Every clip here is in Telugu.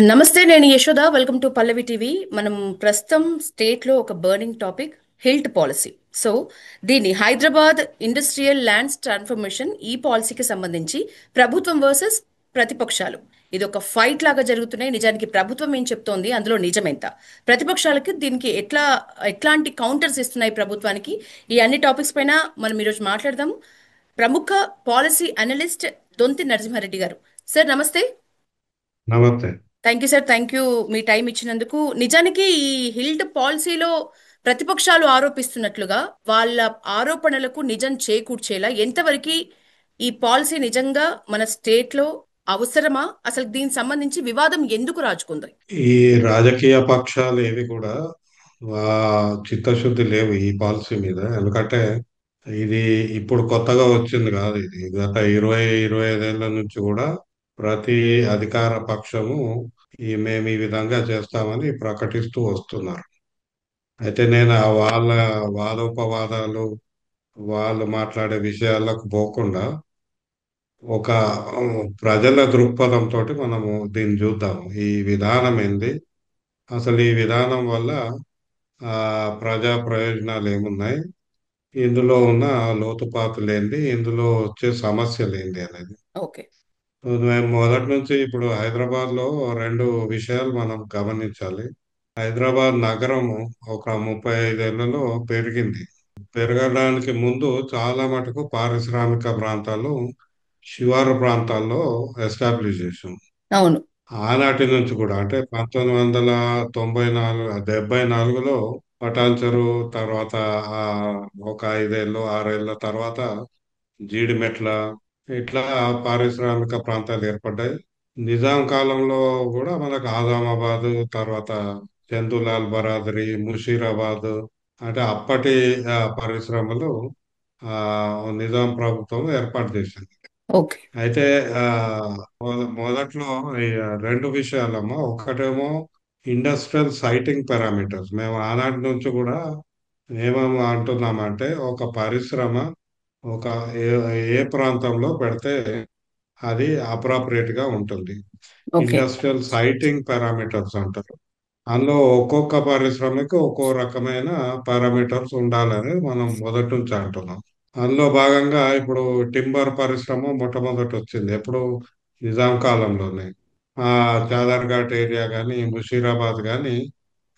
నమస్తే, నేను Yashoda. Welcome to Pallavi TV. మనం ప్రస్తుతం స్టేట్లో ఒక burning topic, HILT policy. So దీన్ని హైదరాబాద్ ఇండస్ట్రియల్ ల్యాండ్స్ ట్రాన్స్ఫర్మేషన్, ఈ పాలసీకి సంబంధించి ప్రభుత్వం వర్సెస్ ప్రతిపక్షాలు, ఇది ఒక ఫైట్ లాగా జరుగుతున్నాయి. నిజానికి ప్రభుత్వం ఏం చెప్తోంది, అందులో నిజమెంత, ప్రతిపక్షాలకి దీనికి ఎట్లాంటి కౌంటర్స్ ఇస్తున్నాయి ప్రభుత్వానికి, ఈ అన్ని టాపిక్స్ పైన మనం ఈరోజు మాట్లాడదాము. ప్రముఖ పాలసీ అనలిస్ట్ దొంతి నరసింహారెడ్డి గారు. సార్ నమస్తే. నమస్తే. Thank you sir, thank you me time ఇచ్చినందుకు. నిజానికి ఈ హిల్డ్ పాలసీలో ప్రతిపక్షాలు ఆరోపిస్తున్నట్లుగా వాళ్ళ ఆరోపణలకు నిజం చేకూర్చేలా ఎంతవరకు ఈ పాలసీ నిజంగా మన స్టేట్లో అవసరమా, అసలు దీనికి సంబంధించి వివాదం ఎందుకు రాజుకుంది? ఈ రాజకీయ పక్షాలు ఏవి కూడా చిత్తశుద్ధి లేవు ఈ పాలసీ మీద. ఎందుకంటే ఇది ఇప్పుడు కొత్తగా వచ్చింది కాదు. ఇది గత 25 ఏళ్ల నుంచి కూడా ప్రతి అధికార పక్షము మేము ఈ విధంగా చేస్తామని ప్రకటిస్తూ వస్తున్నారు. అయితే నేను వాళ్ళ వాదోపవాదాలు, వాళ్ళు మాట్లాడే విషయాలకు పోకుండా ఒక ప్రజల దృక్పథంతో మనము దీన్ని చూద్దాము. ఈ విధానం ఏంది, అసలు ఈ విధానం వల్ల ఆ ప్రజా ప్రయోజనాలు ఏమున్నాయి, ఇందులో ఉన్న లోతుపాతులు ఏంది, ఇందులో వచ్చే సమస్యలు ఏంది అనేది. ఓకే. మేము మొదటి నుంచి ఇప్పుడు హైదరాబాద్ లో రెండు విషయాలు మనం గమనించాలి. హైదరాబాద్ నగరము ఒక 35 ఏళ్లలో పెరిగింది. పెరగడానికి ముందు చాలా మటుకు పారిశ్రామిక ప్రాంతాలు శివారు ప్రాంతాల్లో ఎస్టాబ్లిష్ చేసాం. అవును. ఆనాటి నుంచి కూడా అంటే 1994 74లో పటాన్చెరు తర్వాత ఆ ఒక 5 ఏళ్ళు 6 ఏళ్ల తర్వాత జీడిమెట్ల, ఇట్లా పారిశ్రామిక ప్రాంతాలు ఏర్పడ్డాయి. నిజాం కాలంలో కూడా మనకు ఆజామాబాద్, తర్వాత చందులాల్ బరాదరి, ముషీరాబాద్, అంటే అప్పటి పరిశ్రమలు నిజాం ప్రభుత్వం ఏర్పాటు చేసింది. ఓకే. అయితే ఆ, మొదట్లో ఈ రెండు విషయాలమ్మా. ఒకటేమో ఇండస్ట్రియల్ సైటింగ్ పారామీటర్స్. మేము ఆనాటి నుంచి కూడా ఏమేమి అంటున్నామంటే, ఒక పరిశ్రమ ఒక ఏ ఏ ప్రాంతంలో పెడితే అది అప్రాప్రియేట్ గా ఉంటుంది. ఓకే. ఇండస్ట్రియల్ సైటింగ్ పారామీటర్స్ అంటారు. అందులో ఒక్కొక్క పరిశ్రమకి ఒక్కో రకమైన పారామీటర్స్ ఉండాలని మనం మొదటి నుంచి అంటున్నాం. అందులో భాగంగా ఇప్పుడు టింబర్ పరిశ్రమ మొట్టమొదటి వచ్చింది ఎప్పుడు, నిజాం కాలంలోనే. ఆ చాదర్ఘాట్ ఏరియా కానీ ముషీరాబాద్ కానీ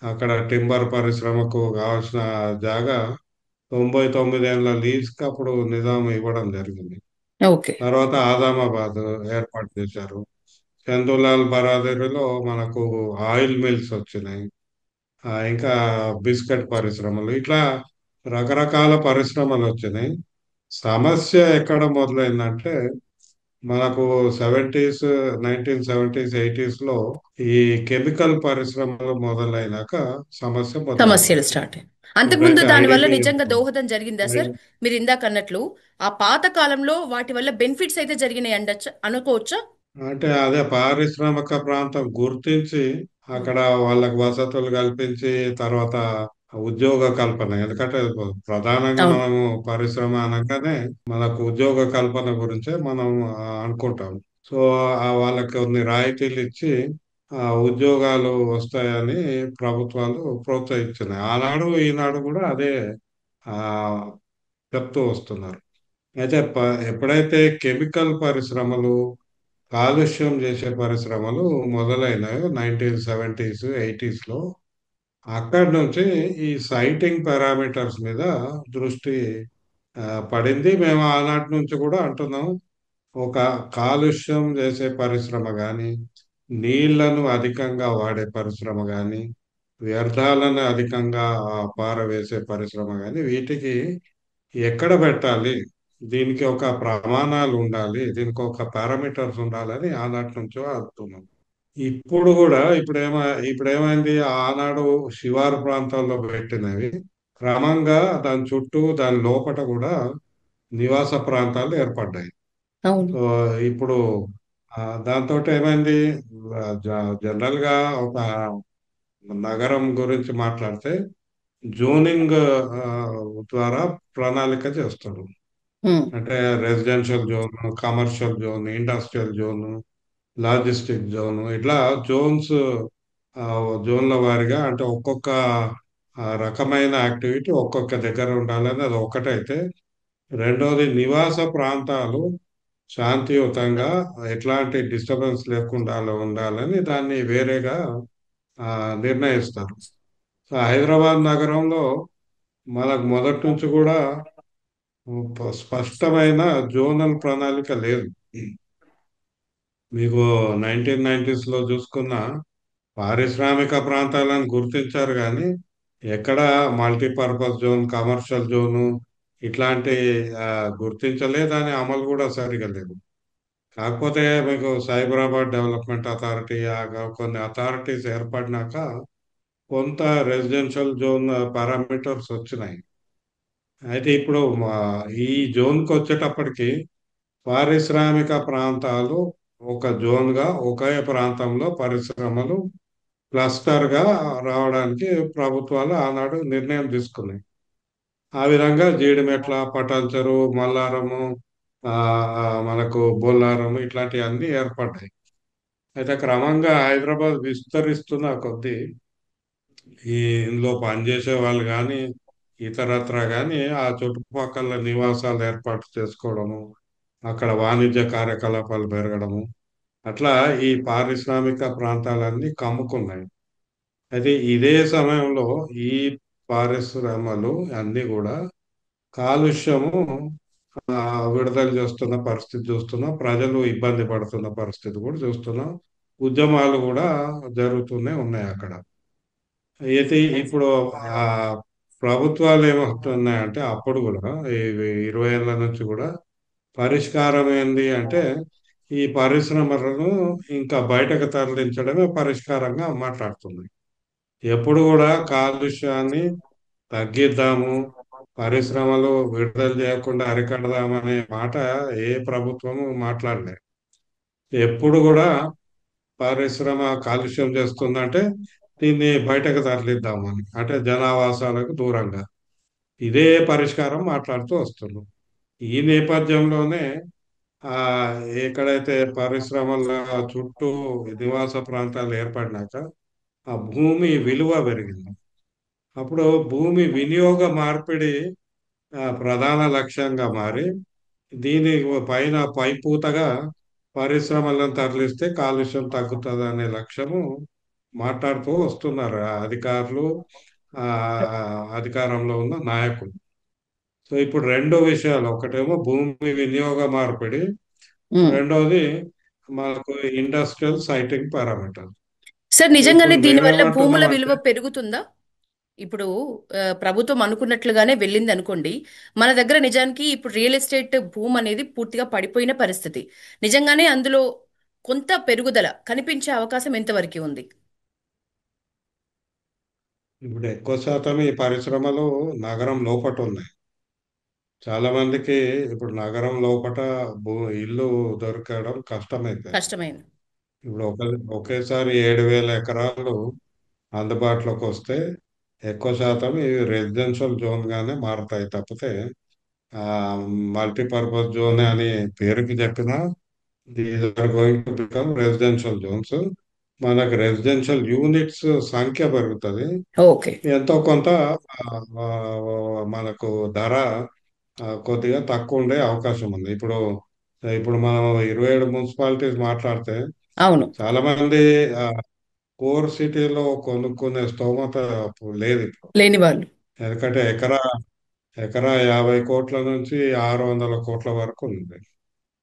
అక్కడ టింబర్ పరిశ్రమకు కావాల్సిన జాగా 99 ఏళ్ల లీజ్కి అప్పుడు నిజాం ఇవ్వడం జరిగింది. ఓకే. తర్వాత ఆదామాబాద్ ఏర్పాటు చేశారు. చందులాల్ బరాదరిలో మనకు ఆయిల్ మిల్స్ వచ్చినాయి. ఇంకా బిస్కెట్ పరిశ్రమలు, ఇట్లా రకరకాల పరిశ్రమలు వచ్చినాయి. సమస్య ఎక్కడ మొదలైందంటే, మనకు 70s, 1970s 80s లో ఈ కెమికల్ పరిశ్రమలు మొదలైనాక సమస్య సమస్యలు మొదలైంది. స్టార్ట్ అయ్యాయి. అంతకుముందు ఎప్పుడైతే దానివల్ల ఐడిపి నిజంగా దోహదం జరిగిందా సార్? మీరు ఇందాక అన్నట్లు ఆ పాత కాలంలో వాటి వల్ల బెనిఫిట్స్ అయితే జరిగినాయి అండొచ్చా, అనుకోవచ్చా? అంటే అదే పారిశ్రామిక ప్రాంతం గుర్తించి ఉమ్. అక్కడ వాళ్ళకి వసతులు కల్పించి, తర్వాత ఉద్యోగ కల్పన. ఎందుకంటే ప్రధానంగా అవును. మనము పరిశ్రమ అనగానే మనకు ఉద్యోగ కల్పన గురించే మనం అనుకుంటాం. సో వాళ్ళకి కొన్ని రాయితీలు ఇచ్చి ఉద్యోగాలు వస్తాయని ప్రభుత్వాలు ప్రోత్సహించినాయి. ఆనాడు ఈనాడు కూడా అదే ఆ చెప్తూ వస్తున్నారు. అయితే ఎప్పుడైతే కెమికల్ పరిశ్రమలు, కాలుష్యం చేసే పరిశ్రమలు మొదలైనాయో 1970s 80s లో, అక్కడి నుంచి ఈ సైటింగ్ పారామీటర్స్ మీద దృష్టి పడింది. మేము ఆనాటి నుంచి కూడా అంటున్నాం, ఒక కాలుష్యం చేసే పరిశ్రమ కానీ, నీళ్లను అధికంగా వాడే పరిశ్రమ కానీ, వ్యర్థాలను అధికంగా పారవేసే పరిశ్రమ కానీ, వీటికి ఎక్కడ పెట్టాలి, దీనికి ఒక ప్రమాణాలు ఉండాలి, దీనికి ఒక పారామీటర్స్ ఉండాలని ఆనాటి నుంచో ఆడుతున్నాం. ఇప్పుడు ఏమైంది, ఆనాడు శివారు ప్రాంతాల్లో పెట్టినవి క్రమంగా దాని చుట్టూ దాని లోపట కూడా నివాస ప్రాంతాలు ఏర్పడ్డాయి. అవును. సో ఇప్పుడు దాంతో ఏమైంది, జనరల్ గా ఒక నగరం గురించి మాట్లాడితే జోనింగ్ ద్వారా ప్రణాళిక చేస్తారు. ఉమ్. అంటే residential zone, commercial zone, industrial zone, logistic zone, ఇట్లా జోన్స్, ఆ, జోన్ల వారీగా అంటే ఒక్కొక్క రకమైన యాక్టివిటీ ఒక్కొక్క దగ్గర ఉండాలని అది ఒకటైతే, రెండోది నివాస ప్రాంతాలు శాంతియుతంగా ఎట్లాంటి డిస్టర్బెన్స్ లేకుండా ఉండాలని దాన్ని వేరేగా ఆ, నిర్ణయిస్తారు. సో హైదరాబాద్ నగరంలో మనకు మొదటి నుంచి కూడా స్పష్టమైన జోనల్ ప్రణాళిక లేదు. మీకు 1990s లో చూసుకున్న పారిశ్రామిక ప్రాంతాలను గుర్తించారు కానీ ఎక్కడ మల్టీపర్పస్ జోన్, కమర్షియల్ జోను ఇట్లాంటి ఆ, గుర్తించలే, దాని అమలు కూడా సరిగా లేదు. కాకపోతే మీకు సైబరాబాద్ డెవలప్మెంట్ అథారిటీ, కొన్ని అథారిటీస్ ఏర్పడినాక కొంత రెసిడెన్షియల్ జోన్ పారామీటర్స్ వచ్చినాయి. అయితే ఇప్పుడు ఈ జోన్కి వచ్చేటప్పటికి పారిశ్రామిక ప్రాంతాలు ఒక జోన్గా ఒకే ప్రాంతంలో పరిశ్రమలు క్లస్టర్గా రావడానికి ప్రభుత్వాలు ఆనాడు నిర్ణయం తీసుకున్నాయి. ఆ విధంగా జీడిమెట్ల, పటాన్చెరు, మల్లారము, ఆ, మనకు బొల్లారం ఇట్లాంటివన్నీ ఏర్పడ్డాయి. అయితే క్రమంగా హైదరాబాద్ విస్తరిస్తున్న కొద్దీ ఈ ఇందులో పనిచేసే వాళ్ళు కానీ ఇతరత్రా కానీ ఆ చుట్టుపక్కల నివాసాలు ఏర్పాటు చేసుకోవడము, అక్కడ వాణిజ్య కార్యకలాపాలు పెరగడము, అట్లా ఈ పారిశ్రామిక ప్రాంతాలన్నీ కమ్ముకున్నాయి. అయితే ఇదే సమయంలో ఈ పరిశ్రమలు అన్నీ కూడా కాలుష్యము విడుదల చేస్తున్న పరిస్థితి చూస్తున్నాం. ప్రజలు ఇబ్బంది పడుతున్న పరిస్థితి కూడా చూస్తున్నాం. ఉద్యమాలు కూడా జరుగుతూనే ఉన్నాయి అక్కడ. అయితే ఇప్పుడు ఆ ప్రభుత్వాలు ఏమంటున్నాయంటే అప్పుడు కూడా ఈ 20 ఏళ్ల నుంచి కూడా పరిష్కారం ఏంది అంటే ఈ పరిశ్రమలను ఇంకా బయటకు తరలించడమే పరిష్కారంగా మాట్లాడుతుంది. ఎప్పుడు కూడా కాలుష్యాన్ని తగ్గిద్దాము, పరిశ్రమలు విడుదల చేయకుండా అరికడదామనే మాట ఏ ప్రభుత్వము మాట్లాడలేదు. ఎప్పుడు కూడా పరిశ్రమ కాలుష్యం చేస్తుందంటే దీన్ని బయటకు తరలిద్దామని, అంటే జనావాసాలకు దూరంగా, ఇదే పరిష్కారం మాట్లాడుతూ వస్తున్నాం. ఈ నేపథ్యంలోనే ఆ ఎక్కడైతే పరిశ్రమల చుట్టూ నివాస ప్రాంతాలు ఏర్పడినాక ఆ భూమి విలువ పెరిగింది. అప్పుడు భూమి వినియోగ మార్పిడి ప్రధాన లక్ష్యంగా మారి దీని పైన పైపూతగా పరిశ్రమలను తరలిస్తే కాలుష్యం తగ్గుతుంది అనే లక్ష్యము మాట్లాడుతూ వస్తున్నారు ఆ అధికారులు, ఆ అధికారంలో ఉన్న నాయకులు. సో ఇప్పుడు రెండు విషయాలు, ఒకటేమో భూమి వినియోగ మార్పిడి, ఉమ్. రెండవది మనకు industrial citing parameter. Sir, so నిజంగానే ఇప్పుడు దీనివల్ల భూముల మేమేమంటున్నాం అంటే విలువ పెరుగుతుందా? ఇప్పుడు ప్రభుత్వం అనుకున్నట్లుగానే వెళ్ళింది అనుకోండి. మన దగ్గర నిజానికి ఇప్పుడు రియల్ ఎస్టేట్ భూమి అనేది పూర్తిగా పడిపోయిన పరిస్థితి. నిజంగానే అందులో కొంత పెరుగుదల కనిపించే అవకాశం ఎంతవరకు ఉంది? ఇప్పుడు ఎక్కువ శాతం ఈ పరిశ్రమలు నగరం లోపట ఉన్నాయి. చాలా మందికి ఇప్పుడు నగరం లోపట ఇల్లు దొరకడం కష్టమైపోయింది. కష్టమైంది. ఇప్పుడు ఒకేసారి 7,000 ఎకరాలు అందుబాటులోకి వస్తే ఎక్కువ శాతం ఇవి రెసిడెన్షియల్ జోన్ గానే మారుతాయి తప్పితే ఆ మల్టీపర్పస్ జోన్ అని పేరుకి చెప్పినా these are going to become residential zones. మనకు రెసిడెన్షియల్ యూనిట్స్ సంఖ్య పెరుగుతుంది. ఓకే. ఎంతో కొంత ఆ, ఆ, మనకు ధర కొద్దిగా తక్కువ ఉండే అవకాశం ఉంది. ఇప్పుడు ఇప్పుడు మనం 27 మున్సిపాలిటీస్ మాట్లాడితే అవును. చాలా మంది కోర్ సిటీలో కొనుక్కునే స్తోమత లేదు ఇప్పుడు. లేని వాళ్ళు. ఎందుకంటే ఎకరా 50 కోట్ల నుంచి 600 కోట్ల వరకు ఉంది.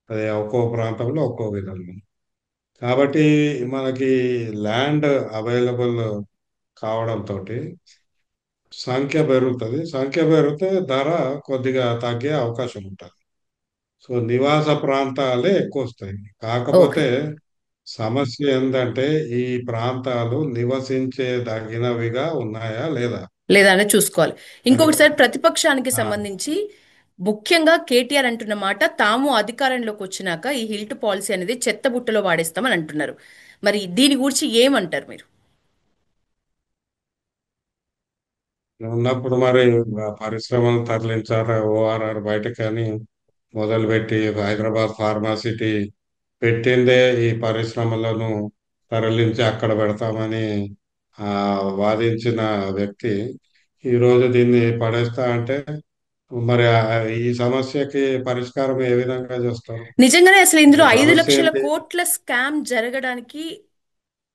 అది ఒక్కో ప్రాంతంలో ఒక్కో విధంగా. కాబట్టి మనకి ల్యాండ్ అవైలబుల్ కావడంతో సంఖ్య పెరుగుతుంది. సంఖ్య పెరిగితే ధర కొద్దిగా తగ్గే అవకాశం ఉంటుంది. సో నివాస ప్రాంతాలే ఎక్కువ వస్తాయి. ఓకే. కాకపోతే సమస్య ఏంటంటే ఈ ప్రాంతాలు నివసించేదగినవిగా ఉన్నాయా లేదా లేదా అనేది చూసుకోవాలి. అని. ఇంకొకటి సార్, ప్రతిపక్షానికి ఆ, సంబంధించి ముఖ్యంగా కేటీఆర్ అంటున్న మాట, తాము అధికారంలోకి వచ్చినాక ఈ హిల్ట్ పాలసీ అనేది చెత్తబుట్టలో వాడేస్తామని అంటున్నారు. మరి దీని గురించి ఏమంటారు మీరు? ఉన్నప్పుడు మరి పరిశ్రమలు తరలించారా, ఓఆర్ఆర్ బయటకు అని మొదలుపెట్టి హైదరాబాద్ ఫార్మా సిటీ పెట్టిందే ఈ పరిశ్రమలను తరలించి అక్కడ పెడతామని ఆ, వాదించిన వ్యక్తి ఈరోజు దీన్ని పడేస్తా అంటే మరి ఈ సమస్యకి పరిష్కారం ఏ విధంగా చేస్తారు? నిజంగానే అసలు ఇందులో అసలు 5 లక్షల సమస్య ఏంటి? కోట్ల స్కామ్ జరగడానికి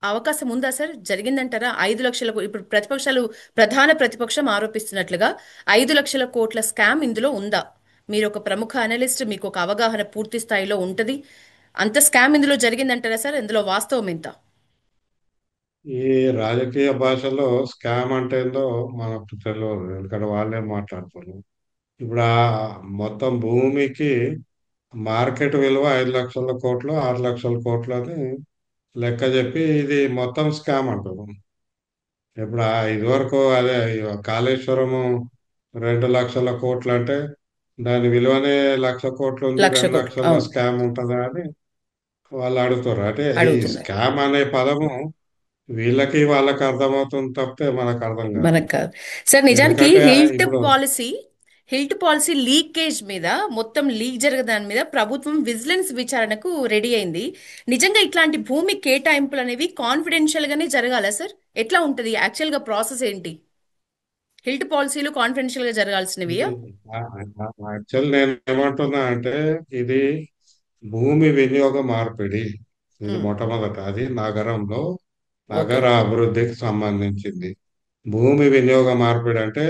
అవకాశం ఉందా సార్? జరిగిందంటారా? 5 లక్షల ఇప్పుడు ప్రతిపక్షాలు, ప్రధాన ప్రతిపక్షం ఆరోపిస్తున్నట్లుగా 5 లక్షల కోట్ల స్కామ్ ఇందులో ఉందా? మీరు ఒక ప్రముఖ అనలిస్ట్, మీకు ఒక అవగాహన పూర్తి స్థాయిలో ఉంటది. అంత స్కామ్ ఇందులో జరిగిందంటారా సార్? ఇందులో వాస్తవం ఎంత? ఈ రాజకీయ భాషలో స్కామ్ అంటే ఏందో మనకు తెలియదు, ఎందుకంటే వాళ్ళే మాట్లాడుతున్నారు. ఇప్పుడు ఆ మొత్తం భూమికి మార్కెట్ విలువ 5 లక్షల కోట్లు, 6 లక్షల కోట్లు అని లెక్క చెప్పి ఇది మొత్తం స్కామ్ అంటారు. ఇప్పుడు ఇదివరకు అదే కాళేశ్వరము 2 లక్షల కోట్లు అంటే దాని విలువనే 1 లక్ష కోట్లు ఉంది, 1 లక్ష కోట్లు, 2 లక్షల అవును, స్కామ్ ఉంటుందా అని వాళ్ళు అడుగుతారు. అంటే ఈ అడుగుతున్నారు. స్కామ్ అనే పదము వీళ్ళకి వాళ్ళకి అర్థమవుతుంది తప్పితే మనకు అర్థం కాదు. మనకు కాదు సార్. నిజానికి ఎందుకంటే ఇప్పుడు హిల్ట్ పాలసీ లీకేజ్ మీద, మొత్తం లీక్ జరిగిన దాని మీద ప్రభుత్వం విజిలెన్స్ విచారణకు రెడీ అయింది. నిజంగా ఇట్లాంటి భూమి కేటాయింపులు అనేవి కాన్ఫిడెన్షియల్ గానే జరగాలా సార్? ఎట్లా ఉంటది యాక్చువల్ గా ప్రాసెస్ ఏంటి? హిల్ట్ పాలసీలు కాన్ఫిడెన్షియల్ గా జరగాల్సినవియా? ఇది యాక్చువల్ నేను ఏమంటున్నా అంటే ఇది భూమి వినియోగ మార్పిడి. ఇది ఉమ్, మొట్టమొదట అది నగరంలో ఓకే. నగర అభివృద్ధికి సంబంధించింది. భూమి వినియోగ మార్పిడి అంటే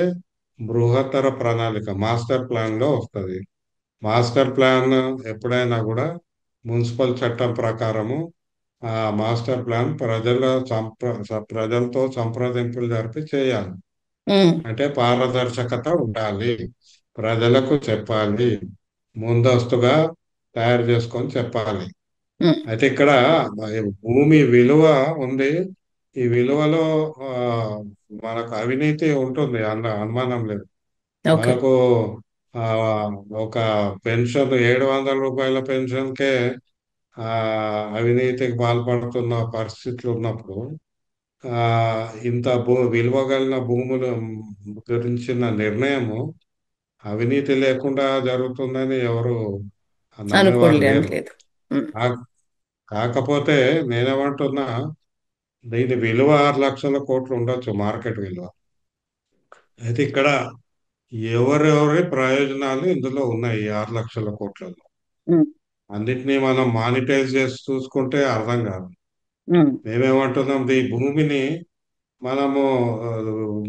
బృహత్తర ప్రణాళిక మాస్టర్ ప్లాన్ లో వస్తుంది. మాస్టర్ ప్లాన్ ఎప్పుడైనా కూడా మున్సిపల్ చట్టం ప్రకారము ఆ మాస్టర్ ప్లాన్ ప్రజలతో సంప్రదింపులు జరిపి చేయాలి. ఉమ్, అంటే పారదర్శకత ఉండాలి, ప్రజలకు చెప్పాలి, ముందస్తుగా తయారు చేసుకొని చెప్పాలి. ఉమ్, అయితే ఇక్కడ భూమి విలువ ఉంది. ఈ విలువలో ఆ, మనకు అవినీతి ఉంటుంది, అందులో అనుమానం లేదు. ఓకే. మనకు ఆ, ఒక పెన్షన్ 700 రూపాయల పెన్షన్కే ఆ, అవినీతికి పాల్పడుతున్న పరిస్థితులు ఉన్నప్పుడు ఆ, ఇంత విలువ కలిగిన భూముల గురించిన నిర్ణయము అవినీతి లేకుండా జరుగుతుందని ఎవరు నమ్మేవారు అనుకోలేని లేరు. లేదు. ఉమ్, కా- కాకపోతే నేనేమంటున్నా, దీని విలువ 6 లక్షల కోట్లు ఉండొచ్చు మార్కెట్ విలువ. అయితే ఇక్కడ ఎవరెవరి ప్రయోజనాలు ఇందులో ఉన్నాయి ఈ 6 లక్షల కోట్లలో? ఉమ్, అన్నిటినీ మనం మానిటైజ్ చేసి చూసుకుంటే అర్థం కాదు. ఉమ్, మేమేమంటున్నాం, ఈ భూమిని మనము ఆ,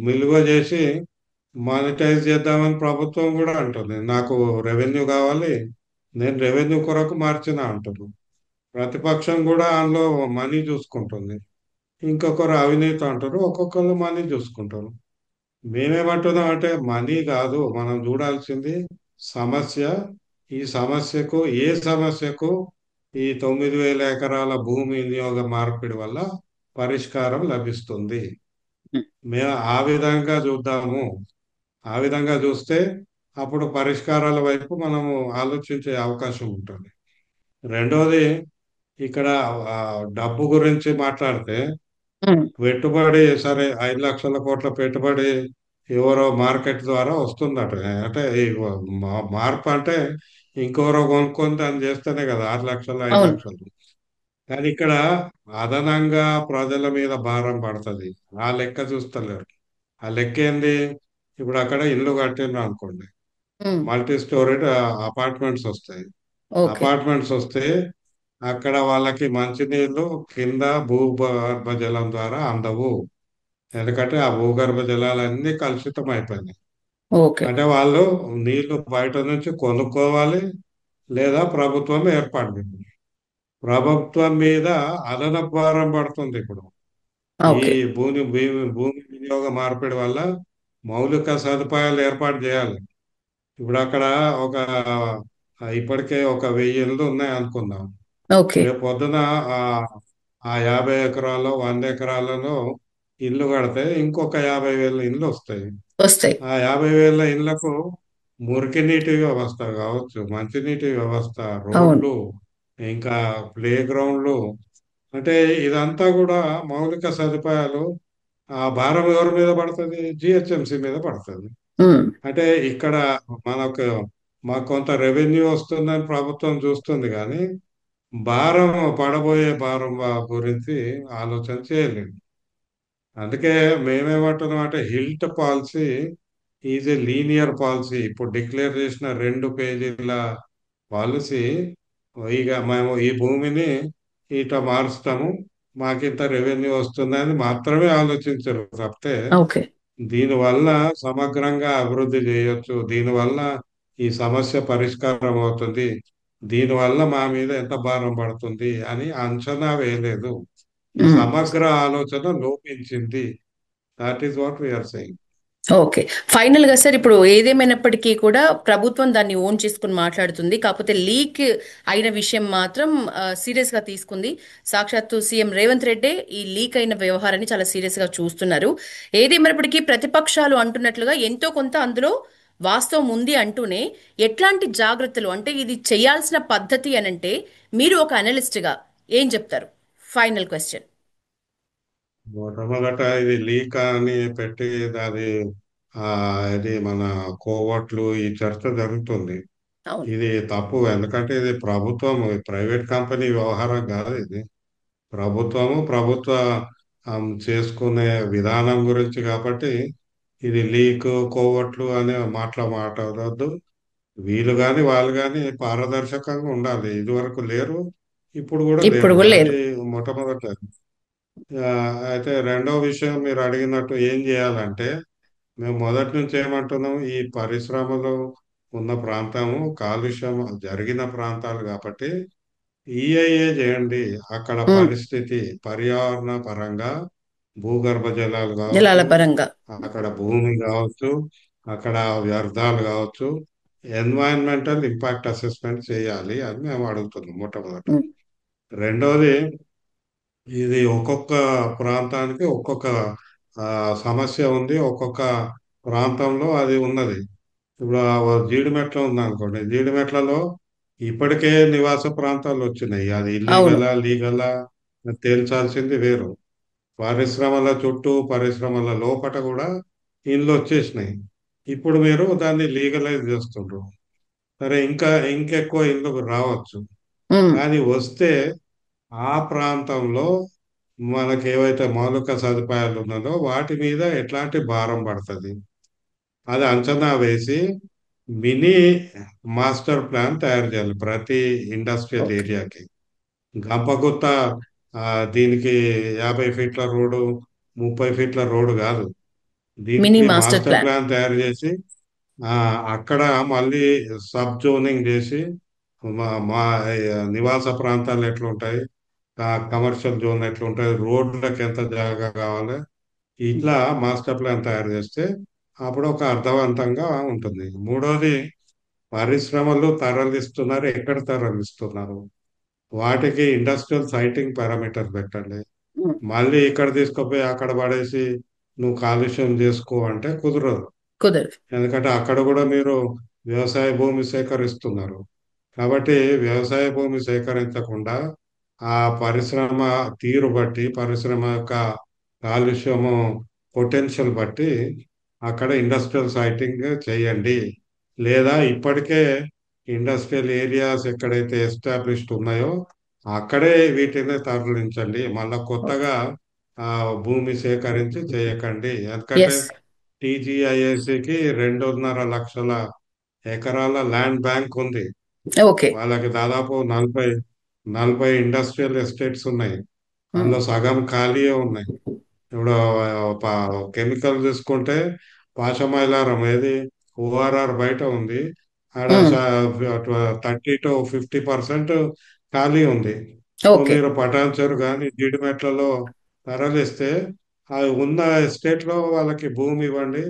విలువ చేసి మానిటైజ్ చేద్దామని ప్రభుత్వం కూడా అంటుంది. నాకు రెవెన్యూ కావాలి, నేను రెవెన్యూ కొరకు మార్చిన అంటుంది. ప్రతిపక్షం కూడా అందులో మనీ చూసుకుంటుంది. ఇంకొకరు అవినీతి అంటారు, ఒక్కొక్కరు మనీ చూసుకుంటారు. మేమేమంటున్నాం అంటే మనీ కాదు మనం చూడాల్సింది సమస్య. ఈ సమస్యకు ఏ సమస్యకు ఈ 9,000 ఎకరాల భూమి వినియోగ మార్పిడి వల్ల పరిష్కారం లభిస్తుంది. ఉమ్, మేము ఆ విధంగా చూద్దాము. ఆ విధంగా చూస్తే అప్పుడు పరిష్కారాల వైపు మనము ఆలోచించే అవకాశం ఉంటుంది. రెండోది, ఇక్కడ ఆ, డబ్బు గురించి మాట్లాడితే ఉమ్, పెట్టుబడి సరే 5 లక్షల కోట్ల పెట్టుబడి ఎవరో మార్కెట్ ద్వారా వస్తుందట. అంటే ఈ మార్పు అంటే ఇంకెవరో కొనుక్కొని దాన్ని చేస్తేనే కదా 6 లక్షలు, ఐదు అవును, లక్షలు కానీ ఇక్కడ అదనంగా ప్రజల మీద భారం పడుతుంది. ఆ లెక్క చూస్తలేరు. ఆ లెక్క ఏంది? ఇప్పుడు అక్కడ ఇల్లు కట్టిండ్రు అనుకోండి, ఉమ్, మల్టీ స్టోరీడ్ అపార్ట్మెంట్స్ వస్తాయి. ఓకే. అపార్ట్మెంట్స్ వస్తే అక్కడ వాళ్ళకి మంచినీళ్ళు కింద భూగర్భ జలం ద్వారా అందవు. ఎందుకంటే ఆ భూగర్భ జలాలన్నీ కలుషితం అయిపోయినాయి. ఓకే. అంటే వాళ్ళు నీళ్లు బయట నుంచి కొనుక్కోవాలి, లేదా ప్రభుత్వం ఏర్పాటు చేయాలి. ప్రభుత్వం మీద అదనపు భారం పడుతుంది ఇప్పుడు. ఈ ఓకే. భూమి వినియోగ మార్పిడి వల్ల మౌలిక సదుపాయాలు ఏర్పాటు చేయాలి. ఇప్పుడు అక్కడ ఒక ఇప్పటికే ఒక 1000 ఇళ్ళు ఉన్నాయి అనుకుందాం. ఓకే. రేపు పొద్దున ఆ ఆ 50 ఎకరాల్లో 100 ఎకరాలలో ఇల్లు కడితే ఇంకొక 50,000 ఇళ్ళు వస్తాయి. వస్తాయి. ఆ 50,000 ఇళ్లకు మురికి నీటి వ్యవస్థ కావచ్చు, మంచినీటి వ్యవస్థ, అవును, రోడ్లు, ఇంకా ప్లే గ్రౌండ్లు, అంటే ఇదంతా కూడా మౌలిక సదుపాయాలు. ఆ భారం ఎవరి మీద పడుతుంది? జిహెచ్ఎంసి మీద పడుతుంది. ఉమ్, అంటే ఇక్కడ మనకు మాకు కొంత రెవెన్యూ వస్తుందని ప్రభుత్వం చూస్తుంది కానీ భారం పడబోయే భారం గురించి ఆలోచన చేయలేదు. అందుకే మేమేమంటున్నాం అంటే HILT policy is a linear policy. ఇప్పుడు డిక్లేర్ చేసిన 2 పేజీల పాలసీ, ఇక మేము ఈ భూమిని ఇట మారుస్తాము, మాకింత రెవెన్యూ వస్తుందని మాత్రమే ఆలోచించరు తప్పితే ఓకే. దీనివల్ల సమగ్రంగా అభివృద్ధి చేయొచ్చు, దీనివల్ల ఈ సమస్య పరిష్కారం అవుతుంది, దీనివల్ల మా మీద ఎంత భారం పడుతుంది అని అంచనా వేయలేదు. ఈ ఉమ్. సమగ్ర ఆలోచన లోపించింది. That is what we're saying. Okay. Final గా సార్, ఇప్పుడు ఏదేమైనప్పటికీ కూడా ప్రభుత్వం దాన్ని ఓన్ చేసుకుని మాట్లాడుతుంది. కాకపోతే లీక్ అయిన విషయం మాత్రం సీరియస్ గా తీసుకుంది. సాక్షాత్తు సీఎం రేవంత్ రెడ్డే ఈ లీక్ అయిన వ్యవహారాన్ని చాలా సీరియస్ గా చూస్తున్నారు. ఏదేమైనప్పటికీ ప్రతిపక్షాలు అంటున్నట్లుగా ఎంతో కొంత అందులో వాస్తవం ఉంది అంటూనే, ఎట్లాంటి జాగ్రత్తలు అంటే ఇది చేయాల్సిన పద్ధతి అనంటే మీరు ఒక అనలిస్ట్ గా ఏం చెప్తారు? Final question. మొట్టమొదట ఇది లీక్ అని పెట్టి అది ఆ ఇది మన కోవట్లు ఈ చర్చ జరుగుతుంది. అవును. ఇది తప్పు. ఎందుకంటే ఇది ప్రభుత్వం, ప్రైవేట్ కంపెనీ వ్యవహారం కాదు ఇది. ప్రభుత్వ చేసుకునే విధానం గురించి కాబట్టి ఇది లీక్ కోవట్లు అనే మాట్లాడవద్దు. వీళ్ళు కానీ వాళ్ళు కానీ పారదర్శకంగా ఉండాలి. ఇదివరకు లేరు, ఇప్పుడు కూడా ఇప్పుడు లేరు. కూడా అది లేరు. మొట్టమొదట. ఆ, అయితే రెండో విషయం మీరు అడిగినట్టు ఏం చేయాలంటే, మేము మొదటి నుంచి ఏమంటున్నాం, ఈ పరిశ్రమలు ఉన్న ప్రాంతము కాలుష్యం జరిగిన ప్రాంతాలు కాబట్టి ఈఐఏ చేయండి. అక్కడ ఉమ్. పరిస్థితి పర్యావరణ పరంగా భూగర్భ జలాలు జలాల కావచ్చు, పరంగా. అక్కడ భూమి కావచ్చు, అక్కడ వ్యర్థాలు కావచ్చు, ఎన్వైరన్మెంటల్ ఇంపాక్ట్ అసెస్మెంట్ చేయాలి అని మేము అడుగుతున్నాం మొట్టమొదట. ఉమ్. రెండవది, ఇది ఒక్కొక్క ప్రాంతానికి ఒక్కొక్క ఆ, సమస్య ఉంది, ఒక్కొక్క ప్రాంతంలో అది ఉన్నది. ఇప్పుడు జీడిమెట్ల ఉంది అనుకోండి, జీడిమెట్లలో ఇప్పటికే నివాస ప్రాంతాలు వచ్చినాయి. అది అవును. ఇల్లీగలా లీగలా తేల్చాల్సింది వేరు. పరిశ్రమల చుట్టూ పరిశ్రమల లోపట కూడా ఇండ్లు వచ్చేసినాయి. ఇప్పుడు మీరు దాన్ని లీగలైజ్ చేస్తుండ్రు. సరే, ఇంకెక్కువ ఇండ్లు రావచ్చు. ఉమ్. కానీ వస్తే ఆ ప్రాంతంలో మనకి ఏవైతే మౌలిక సదుపాయాలు ఉన్నదో వాటి మీద ఎట్లాంటి భారం పడుతుంది, అది అంచనా వేసి మినీ మాస్టర్ ప్లాన్ తయారు చేయాలి ప్రతి ఇండస్ట్రియల్ ఓకే. ఏరియాకి. గంపగుత్త ఆ, దీనికి 50 ఫీట్ల రోడ్డు, 30 ఫీట్ల రోడ్డు కాదు. మినీ దీనికి మాస్టర్ మాస్టర్ ప్లాన్. ప్లాన్ తయారు చేసి ఆ, అక్కడ మళ్ళీ సబ్ జోనింగ్ చేసి మా నివాస ప్రాంతాలు ఎట్లుంటాయి, కమర్షియల్ జోన్ ఎట్లుంటాయి, రోడ్లకు ఎంత జాగా కావాలి, ఇట్లా మాస్టర్ ప్లాన్ తయారు చేస్తే అప్పుడు ఒక అర్థవంతంగా ఉంటుంది. మూడోది, పరిశ్రమలు తరలిస్తున్నారు, ఎక్కడ తరలిస్తున్నారు, వాటికి ఇండస్ట్రియల్ సైటింగ్ పారామీటర్ పెట్టండి. ఉమ్. మళ్ళీ ఇక్కడ తీసుకుపోయి అక్కడ పడేసి నువ్వు కాలుష్యం చేసుకో అంటే కుదరదు. కుదరదు. ఎందుకంటే అక్కడ కూడా మీరు వ్యవసాయ భూమి సేకరిస్తున్నారు. కాబట్టి వ్యవసాయ భూమి సేకరించకుండా ఆ పరిశ్రమ తీరు బట్టి, పరిశ్రమ యొక్క కాలుష్యము పొటెన్షియల్ బట్టి అక్కడ ఇండస్ట్రియల్ సైటింగ్ చేయండి. లేదా ఇప్పటికే ఇండస్ట్రియల్ ఏరియాస్ ఎక్కడైతే ఎస్టాబ్లిష్డ్ ఉన్నాయో అక్కడే వీటిని తరలించండి. మళ్ళా ఓకే. కొత్తగా ఆ భూమి సేకరించి చేయకండి. ఎందుకంటే ఎస్. టీజీఐఏసీకి 2.5 లక్షల ఎకరాల ల్యాండ్ బ్యాంక్ ఉంది. ఓకే. వాళ్ళకి దాదాపు నలభై ఇండస్ట్రియల్ ఎస్టేట్స్ ఉన్నాయి. ఉమ్. అందులో సగం ఖాళీయే ఉన్నాయి. ఇప్పుడు కెమికల్ తీసుకుంటే పాశమైలారం ఏది ఓఆర్ఆర్ బయట ఉంది. ఆడ ఉమ్. 30 to 50% ఖాళీ ఉంది. So okay. మీరు పటాన్చెరు కానీ జీడిమెట్లలో తరలిస్తే ఆ ఉన్న ఎస్టేట్లో వాళ్ళకి భూమి ఇవ్వండి.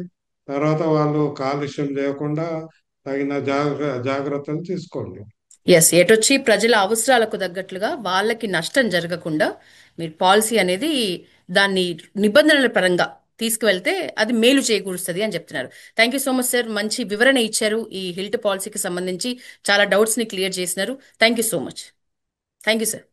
తర్వాత వాళ్ళు కాలుష్యం చేయకుండా తగిన జాగ్రత్తలు తీసుకోండి. ఎస్. ఎటొచ్చి ప్రజల అవసరాలకు తగ్గట్లుగా వాళ్ళకి నష్టం జరగకుండా మీరు పాలసీ అనేది దాన్ని నిబంధనల పరంగా తీసుకువెళ్తే అది మేలు చేకూరుస్తుంది అని చెప్తున్నారు. Thank you so much sir. మంచి వివరణ ఇచ్చారు. ఈ హిల్ట్ పాలసీకి సంబంధించి చాలా డౌట్స్ ని క్లియర్ చేసినారు. Thank you so much. Thank you sir.